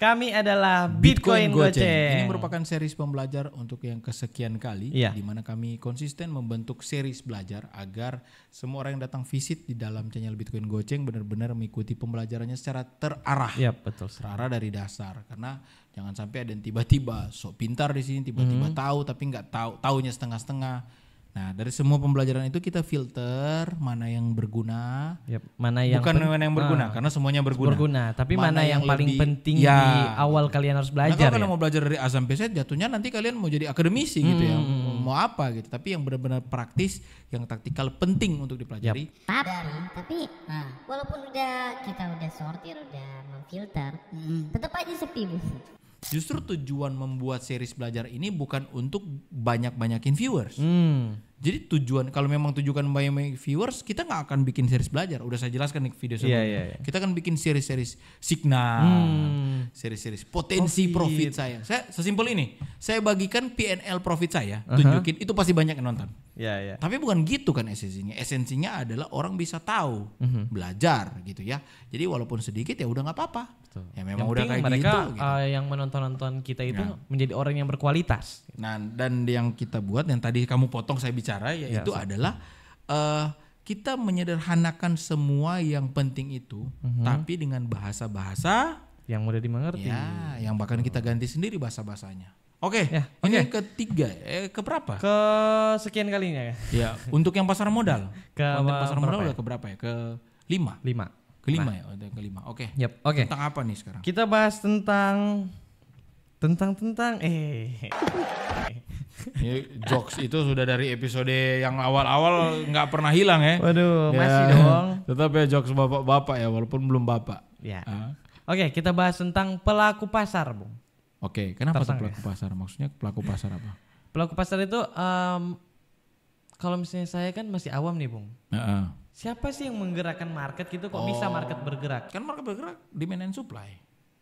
Kami adalah Bitcoin Goceng. Ini merupakan series pembelajar untuk yang kesekian kali, di mana kami konsisten membentuk series belajar agar semua orang yang datang visit di dalam channel Bitcoin Goceng benar-benar mengikuti pembelajarannya secara terarah. Iya, betul. Terarah dari dasar, karena jangan sampai ada yang tiba-tiba sok pintar di sini, tiba-tiba tahu tapi nggak tahu, taunya setengah-setengah. Nah, dari semua pembelajaran itu kita filter mana yang berguna, mana yang mana yang berguna, karena semuanya berguna. Tapi mana yang paling penting di awal kalian harus belajar. Nah, kalau kalian mau belajar dari A sampai Z, jatuhnya nanti kalian mau jadi akademisi gitu ya, mau apa gitu. Tapi yang benar-benar praktis, yang taktikal penting untuk dipelajari. Tapi walaupun kita udah sortir, udah memfilter, tetap aja sepi, Bu. Justru tujuan membuat series belajar ini bukan untuk banyak-banyakin viewers. Jadi tujuan, kalau memang tujuan banyak viewers, kita nggak akan bikin series belajar. Udah saya jelaskan di video sebelumnya. Kita akan bikin series-series signal, series-series potensi profit saya. Saya sesimpel ini, saya bagikan PNL profit saya, tunjukin, itu pasti banyak yang nonton. Tapi bukan gitu kan esensinya. Esensinya adalah orang bisa tahu, belajar gitu ya. Jadi walaupun sedikit ya udah nggak apa-apa. Ya memang udah kayak mereka, gitu. Yang menonton kita itu menjadi orang yang berkualitas. Nah, dan yang kita buat, yang tadi kamu potong saya bicara, yaitu adalah kita menyederhanakan semua yang penting itu, tapi dengan bahasa-bahasa yang mudah dimengerti. Ya, yang bahkan kita ganti sendiri bahasa-bahasanya. Oke, ini yang ketiga, keberapa? Ke sekian kalinya ya. Ya, untuk yang pasar modal. Konten pasar modal udah keberapa ya? Kelima. Kelima ya, udah kelima. Oke. Tentang apa nih sekarang? Kita bahas tentang jokes itu sudah dari episode yang awal-awal nggak pernah hilang ya. Waduh, masih dong. Tetap ya jokes bapak-bapak ya, walaupun belum bapak. Ya. Oke, kita bahas tentang pelaku pasar, Bung. Oke, kenapa tuh pelaku pasar? Maksudnya pelaku pasar apa? Pelaku pasar itu kalau misalnya saya kan masih awam nih, Bung. Siapa sih yang menggerakkan market gitu, kok bisa market bergerak? Kan market bergerak demand and supply.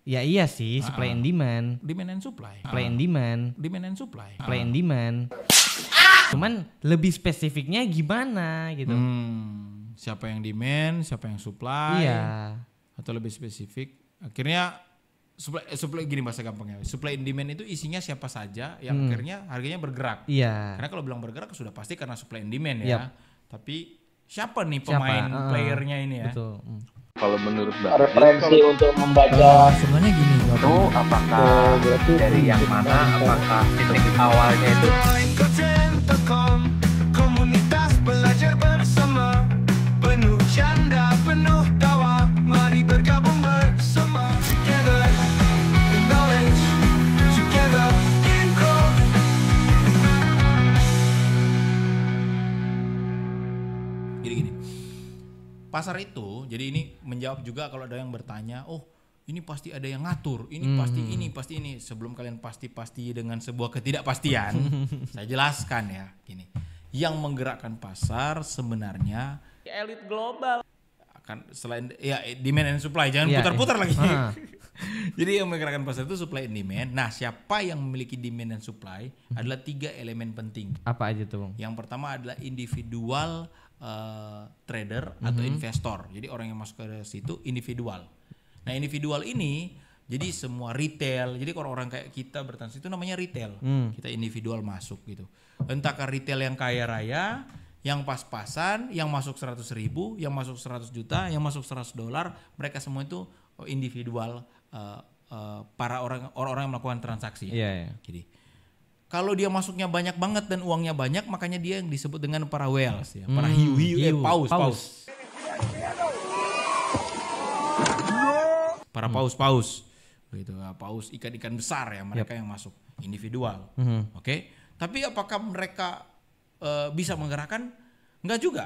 Ya iya sih, supply and demand. Demand and supply. Supply and demand. Demand and supply. Supply and demand. Cuman lebih spesifiknya gimana gitu. Siapa yang demand, siapa yang supply. Iya. Atau lebih spesifik. Akhirnya supply gini bahasa gampangnya. Supply and demand itu isinya siapa saja yang akhirnya harganya bergerak. Iya. Karena kalau bilang bergerak sudah pasti karena supply and demand ya. Tapi siapa nih pemain playernya ini ya? Betul. Kalau menurut Mbak, referensi untuk membaca sebenarnya gini, itu apakah dari yang mana? Apakah titik awalnya itu? Komunitas belajar bersama, penuh canda, penuh tawa, mari bergabung bersama. Together in knowledge, together in growth. Gini. Pasar itu, jadi ini menjawab juga kalau ada yang bertanya, oh ini pasti ada yang ngatur, ini pasti ini. Sebelum kalian pasti dengan sebuah ketidakpastian, saya jelaskan ya, gini. Yang menggerakkan pasar sebenarnya elit global. Akan selain ya demand and supply, jangan putar-putar lagi. Jadi yang menggerakkan pasar itu supply and demand. Nah, siapa yang memiliki demand dan supply adalah 3 elemen penting. Apa aja tuh, Bang? Yang pertama adalah individual trader atau investor. Jadi orang yang masuk ke situ individual. Nah, individual ini jadi semua retail. Jadi kalau orang kayak kita bertransaksi itu namanya retail. Kita individual masuk gitu. Entahkah retail yang kaya raya, yang pas-pasan, yang masuk 100.000, yang masuk 100 juta, yang masuk $100, mereka semua itu individual, para orang yang melakukan transaksi. Jadi kalau dia masuknya banyak banget dan uangnya banyak, makanya dia yang disebut dengan para whales ya, para paus. Para paus gitu, paus ikan-ikan besar ya, mereka yang masuk individual. Oke. Tapi apakah mereka bisa menggerakkan? Enggak juga.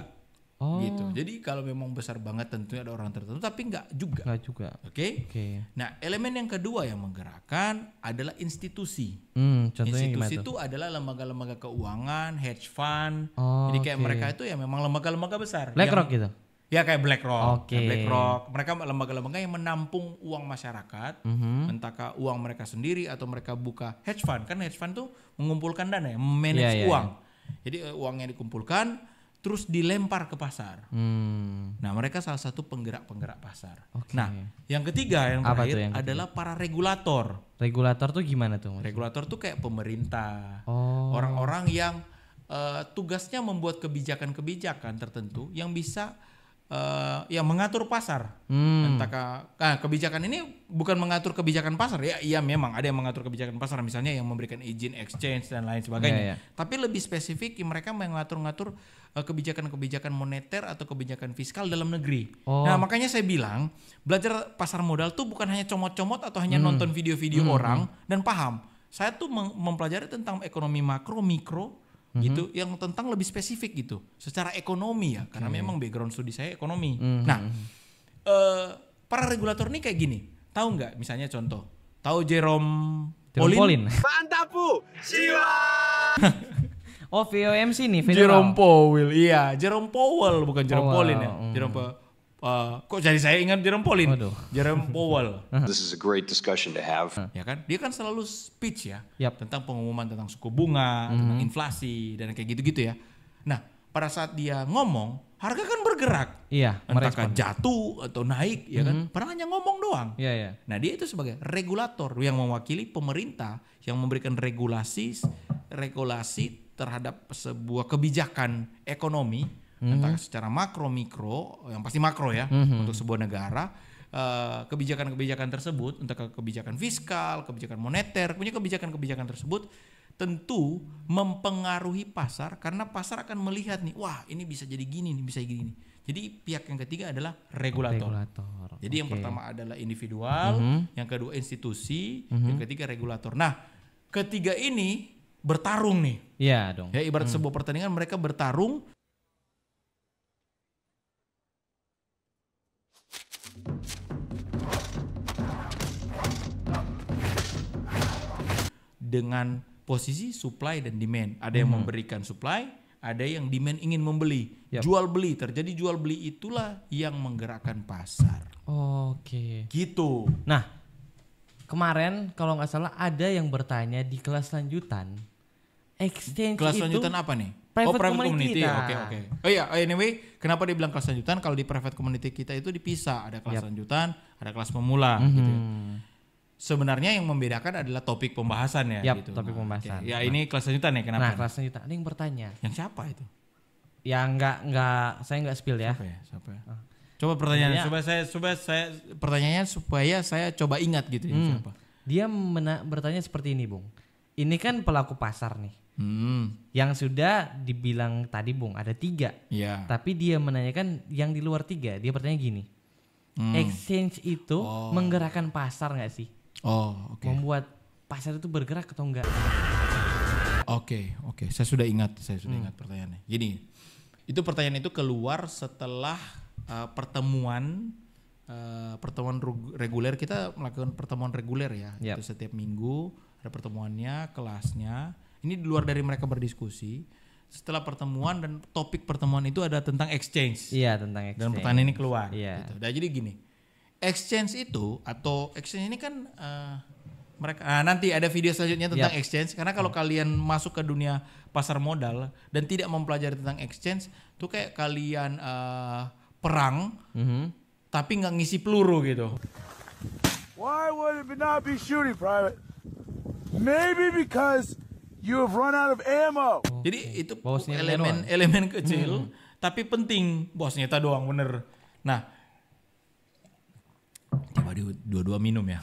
Gitu. Jadi kalau memang besar banget tentunya ada orang tertentu, tapi enggak juga. Oke. Nah, elemen yang kedua yang menggerakkan adalah institusi. Contohnya institusi itu adalah lembaga-lembaga keuangan, hedge fund. Jadi kayak mereka itu ya memang lembaga-lembaga besar. BlackRock gitu. Ya kayak BlackRock. BlackRock, mereka lembaga-lembaga yang menampung uang masyarakat, entahkah uang mereka sendiri atau mereka buka hedge fund. Kan hedge fund tuh mengumpulkan dana ya, manage uang. Jadi uangnya dikumpulkan, terus dilempar ke pasar. Nah, mereka salah satu penggerak-penggerak pasar. Oke. Nah, yang ketiga yang Apa terakhir tuh yang ketiga? adalah para regulator. Regulator tuh gimana tuh? Mas? Regulator tuh kayak pemerintah, Oh. orang-orang yang tugasnya membuat kebijakan-kebijakan tertentu yang bisa yang mengatur pasar. Entah kebijakan ini bukan mengatur kebijakan pasar ya, iya memang ada yang mengatur kebijakan pasar, misalnya yang memberikan izin exchange dan lain sebagainya. Iya. Tapi lebih spesifik mereka mengatur-ngatur kebijakan-kebijakan moneter atau kebijakan fiskal dalam negeri. Oh. Nah, makanya saya bilang belajar pasar modal tuh bukan hanya comot-comot atau hanya nonton video-video orang dan paham. Saya tuh mempelajari tentang ekonomi makro, mikro gitu, yang tentang lebih spesifik gitu, secara ekonomi ya, karena memang background studi saya ekonomi. Nah, para regulator ini kayak gini, tahu nggak? Misalnya contoh, tahu Jerome Pauline? Mantap Bu, siwa. Oh, VOMC nih, Jerome Powell, iya, Jerome Powell bukan Jerome Powell, Pauline ya. Jerome kok jadi saya ingat Jerome Pauline? Waduh. Jerome Powell. This is a great discussion to have. Ya kan, dia kan selalu speech ya, Yap. tentang pengumuman tentang suku bunga, tentang inflasi dan kayak gitu-gitu ya. Nah, pada saat dia ngomong, harga kan bergerak, Iya, entahkah merespon. jatuh atau naik, ya kan? Padahal hanya ngomong doang. Iya, iya. Nah, dia itu sebagai regulator yang mewakili pemerintah yang memberikan regulasi terhadap sebuah kebijakan ekonomi, entah secara makro mikro, yang pasti makro ya, untuk sebuah negara. Kebijakan-kebijakan tersebut, entah kebijakan fiskal, kebijakan moneter, punya kebijakan-kebijakan tersebut tentu mempengaruhi pasar, karena pasar akan melihat nih, wah ini bisa jadi gini nih, bisa gini. Jadi pihak yang ketiga adalah regulator. Jadi yang pertama adalah individual, yang kedua institusi, yang ketiga regulator. Nah, ketiga ini bertarung nih. Iya dong. Ya, ibarat sebuah pertandingan mereka bertarung dengan posisi supply dan demand. Ada yang memberikan supply, ada yang demand ingin membeli. Yap. Jual beli, terjadi jual beli, itulah yang menggerakkan pasar. Oke. Gitu. Nah, kemarin kalau nggak salah ada yang bertanya di kelas lanjutan. Exchange Kelas itu lanjutan apa nih? private private community community. kita. Oke. Oh iya, anyway, kenapa dia bilang kelas lanjutan? Kalau di private community kita itu dipisah, ada kelas lanjutan, ada kelas pemula gitu ya. Sebenarnya yang membedakan adalah topik pembahasan ya Yap, gitu. topik Nah, pembahasan. oke. Ya, ini kelas lanjutan ya, kenapa? Nah, nih? kelas lanjutan ada yang bertanya. Yang siapa itu? Ya nggak saya nggak spill ya. Siapa ya? Coba pertanyaannya, Iya. pertanyaannya supaya saya coba ingat gitu ya, siapa. Dia bertanya seperti ini, Bung. Ini kan pelaku pasar nih. Yang sudah dibilang tadi, Bung, ada 3. Iya. Tapi dia menanyakan yang di luar 3. Dia bertanya gini. Exchange itu menggerakkan pasar nggak sih? Oh, oke. Membuat pasar itu bergerak atau enggak? Oke. Saya sudah ingat pertanyaannya. Gini, itu pertanyaan itu keluar setelah pertemuan reguler. Kita melakukan pertemuan reguler ya. Yap. Itu setiap minggu ada pertemuannya, kelasnya. Ini di luar dari mereka berdiskusi. Setelah pertemuan dan topik pertemuan itu ada tentang exchange. Iya, tentang exchange. Dan pertanyaan ini keluar. Iya. Gitu. Nah, jadi gini, exchange itu atau exchange ini kan mereka nanti ada video selanjutnya tentang exchange, karena kalau kalian masuk ke dunia pasar modal dan tidak mempelajari tentang exchange, tuh kayak kalian perang tapi nggak ngisi peluru gitu. Why would it not be shooting, Private? Maybe because you have run out of ammo. Jadi itu Bosnya doang. elemen kecil tapi penting. Bos nyata doang bener. Nah, coba dua-dua minum ya.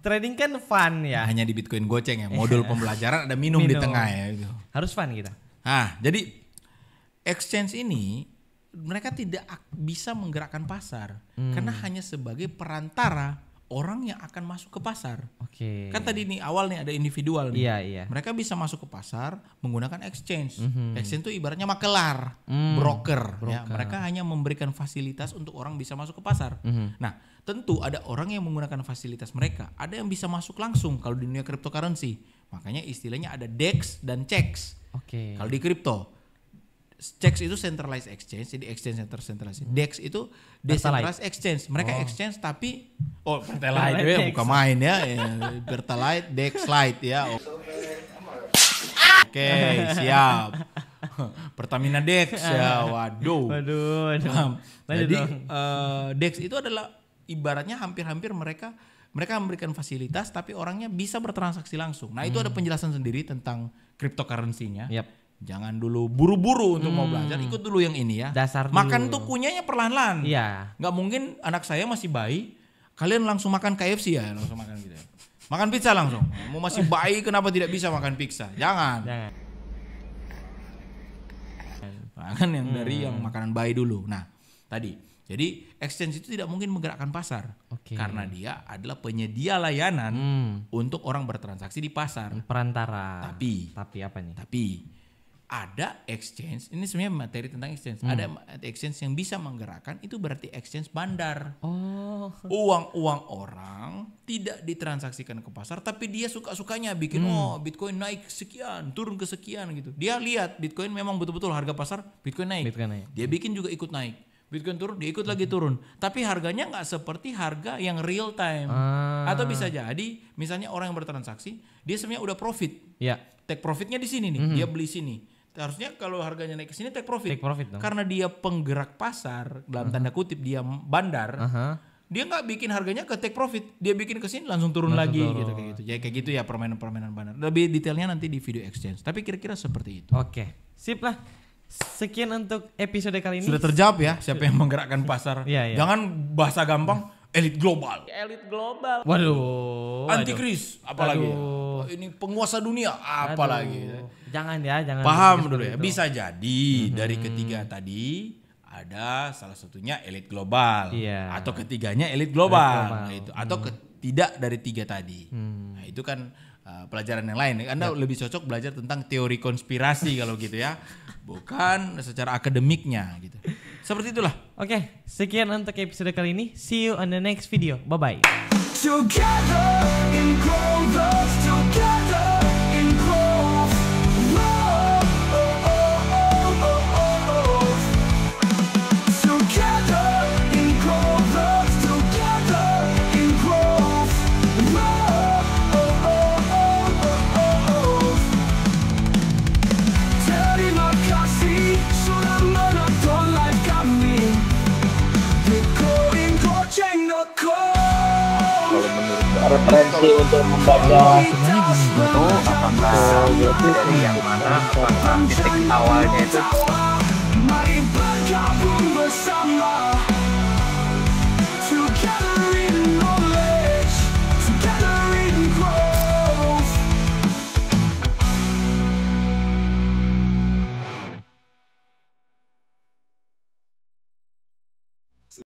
Trading kan fun ya. Hanya di Bitcoin goceng ya. Modul pembelajaran ada minum di tengah ya. Gitu. Harus fun kita. Nah, jadi exchange ini mereka tidak bisa menggerakkan pasar karena hanya sebagai perantara orang yang akan masuk ke pasar. Oke. Kan tadi nih awal nih ada individual nih. Iya. Mereka bisa masuk ke pasar menggunakan exchange. Exchange itu ibaratnya makelar, broker. Ya, mereka hanya memberikan fasilitas untuk orang bisa masuk ke pasar. Nah, tentu ada orang yang menggunakan fasilitas mereka. Ada yang bisa masuk langsung kalau di dunia cryptocurrency. Makanya istilahnya ada DEX dan CHEX. Oke. Kalau di kripto, CHEX itu centralized exchange, jadi exchange centralized. DEX itu decentralized exchange. Mereka exchange tapi Pertalite ya, bukan main ya. Pertalite, DEX Lite ya. Oke, siap. Pertamina Dex ya, waduh. Jadi Dex itu adalah ibaratnya hampir-hampir mereka memberikan fasilitas tapi orangnya bisa bertransaksi langsung. Nah itu ada penjelasan sendiri tentang cryptocurrency-nya. Jangan dulu buru-buru untuk mau belajar, ikut dulu yang ini ya. Dasar dulu. Makan tuh kunyahnya perlahan-lahan. Iya. Nggak mungkin anak saya masih bayi, kalian langsung makan KFC ya, langsung makan gitu ya. Makan pizza langsung. Mau masih bayi kenapa tidak bisa makan pizza? Jangan. Makan yang dari yang makanan bayi dulu. Nah, tadi. Jadi exchange itu tidak mungkin menggerakkan pasar. Karena dia adalah penyedia layanan untuk orang bertransaksi di pasar. Perantara. Tapi apa nih? Tapi ada exchange, ini sebenarnya materi tentang exchange. Ada exchange yang bisa menggerakkan, itu berarti exchange bandar. Uang orang tidak ditransaksikan ke pasar, tapi dia suka-sukanya bikin Bitcoin naik sekian, turun ke sekian gitu. Dia lihat Bitcoin memang betul-betul harga pasar Bitcoin naik. Dia bikin juga ikut naik. Bitcoin turun, dia ikut lagi turun. Tapi harganya nggak seperti harga yang real time. Atau bisa jadi, misalnya orang yang bertransaksi, dia sebenarnya udah profit. Take profitnya di sini nih, dia beli sini. Harusnya kalau harganya naik ke sini take profit dong. Karena dia penggerak pasar dalam tanda kutip dia bandar, dia nggak bikin harganya ke take profit, dia bikin ke sini langsung turun lagi gitu kayak gitu. Ya kayak gitu ya permainan bandar. Lebih detailnya nanti di video exchange. Tapi kira-kira seperti itu. Sip lah. Sekian untuk episode kali ini. Sudah terjawab ya siapa yang menggerakkan pasar. Jangan bahasa gampang. Elit global. Waduh. Antikris apalagi. Ini penguasa dunia apalagi. Jangan. Paham dulu ya. Bisa jadi dari ketiga tadi ada salah satunya elit global. Atau ketiganya elit global. Itu. Atau tidak dari tiga tadi. Nah itu kan pelajaran yang lain. Anda lebih cocok belajar tentang teori konspirasi kalau gitu ya. Bukan secara akademiknya gitu. Seperti itulah. Sekian untuk episode kali ini. See you on the next video. Bye-bye. Together in growth, together in growth. Together in growth, together in growth. Terima kasih sudah menonton live kami. Referensi untuk membaca sebenarnya gini, apakah dari yang mana, apakah titik awalnya itu